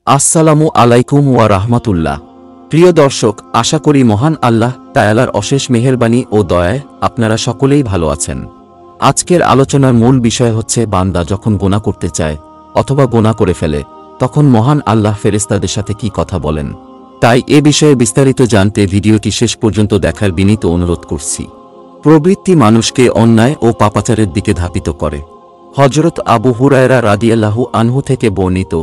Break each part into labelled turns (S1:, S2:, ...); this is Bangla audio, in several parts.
S1: আসসালামু আলাইকুম ওয়া রাহমাতুল্লাহ। প্রিয় দর্শক, আশা করি মহান আল্লাহ তাআলার অশেষ মেহেরবানি ও দয়ায় আপনারা সকলেই ভালো আছেন। আজকের আলোচনার মূল বিষয় হচ্ছে বান্দা যখন গুনাহ করতে চায় অথবা গুনাহ করে ফেলে তখন মহান আল্লাহ ফেরেশতাদের সাথে কি কথা বলেন। তাই এ বিষয়ে বিস্তারিত জানতে ভিডিওটি শেষ পর্যন্ত দেখার বিনীত অনুরোধ করছি। প্রবৃত্তি মানুষকে অন্যায় ও পাপাচারের দিকে ধাপিত করে। হযরত আবু হুরায়রা রাদিয়াল্লাহু আনহু থেকে বর্ণিত,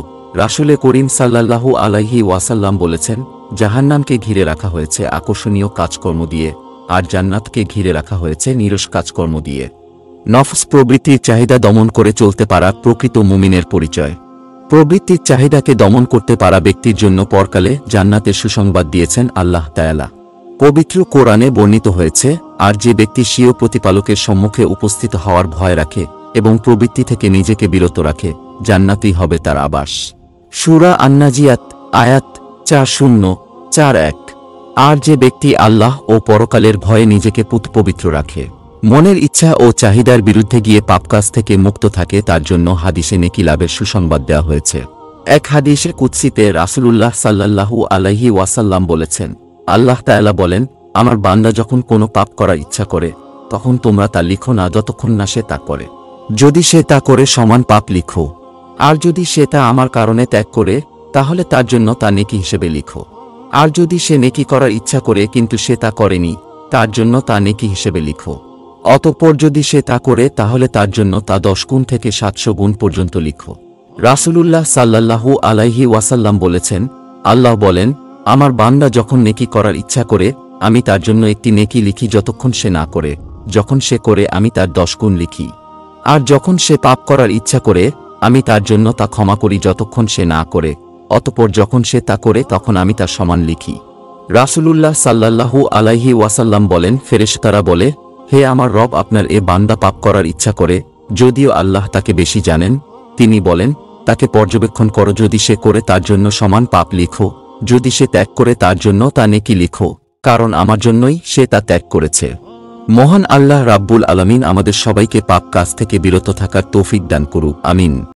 S1: রাসূলে করিম সাল্লাল্লাহু আলাইহি ওয়াসাল্লাম বলেছেন, জাহান্নামকে ঘিরে রাখা হয়েছে আকর্ষণীয় কাজকর্ম দিয়ে, আর জান্নাতকে ঘিরে রাখা হয়েছে নিরস কাজকর্ম দিয়ে। নফস প্রবৃত্তির চাহিদা দমন করে চলতে পারা প্রকৃত মুমিনের পরিচয়। প্রবৃত্তির চাহিদাকে দমন করতে পারা ব্যক্তির জন্য পরকালে জান্নাতের সুসংবাদ দিয়েছেন আল্লাহ তাআলা। পবিত্র কোরআনে বর্ণিত হয়েছে, আর যে ব্যক্তি স্বীয় প্রতিপালকের সম্মুখে উপস্থিত হওয়ার ভয় রাখে এবং প্রবৃত্তি থেকে নিজেকে বিরত রাখে, জান্নাতই হবে তার আবাস। সূরা আন-নাজিয়াত আয়াত 4041। আর যে ব্যক্তি আল্লাহ ও পরকালের ভয়ে নিজেকে পবিত্র রাখে, মনের ইচ্ছা ও চাহিদার বিরুদ্ধে গিয়ে পাপকাজ থেকে মুক্ত থাকে, তার জন্য হাদিসে নেকি লাভের সুসংবাদ দেওয়া হয়েছে। এক হাদিসে কুদসিতে রাসূলুল্লাহ সাল্লাল্লাহু আলাইহি ওয়াসাল্লাম বলেছেন, আল্লাহ তাআলা বলেন, আমার বান্দা যখন কোনো পাপ করার ইচ্ছা করে তখন তোমরা তা লিখো না যতক্ষণ না সে তা করে। যদি সে তা করে সমান পাপ লিখো, আর যদি সে তা আমার কারণে ত্যাগ করে তাহলে তার জন্য তা নেকি হিসেবে লিখো। আর যদি সে নেকি করার ইচ্ছা করে কিন্তু সে তা করেনি, তার জন্য তা নেকি হিসেবে লিখো। অতঃপর যদি সে তা করে তাহলে তার জন্য তা 10 গুণ থেকে 700 গুণ পর্যন্ত লিখো। রাসূলুল্লাহ সাল্লাল্লাহু আলাইহি ওয়াসাল্লাম বলেছেন, আল্লাহ বলেন, আমার বান্দা যখন নেকি করার ইচ্ছা করে আমি তার জন্য একটি নেকি লিখি যতক্ষণ সে না করে, যখন সে করে আমি তার 10 গুণ লিখি। আর যখন সে পাপ করার ইচ্ছা করে আমি তার জন্য তা ক্ষমা করি যতক্ষণ সে না করে, অতঃপর যখন সে তা করে তখন আমি তার সমান লিখি। রাসূলুল্লাহ সাল্লাল্লাহু আলাইহি ওয়াসাল্লাম বলেন, ফেরেশতারা বলে, হে আমার রব, আপনার এ বান্দা পাপ করার ইচ্ছা করে, যদিও আল্লাহ তাকে বেশি জানেন। তিনি বলেন, তাকে পর্যবেক্ষণ করো, যদি সে করে তার জন্য সমান পাপ লিখো, যদি সে ত্যাগ করে তার জন্য তা নেকি লিখো, কারণ আমার জন্যই সে তা ত্যাগ করেছে। মহান আল্লাহ রাব্বুল আলামিন আমাদের সবাইকে পাপ কাজ থেকে বিরত থাকার তৌফিক দান করুক, আমিন।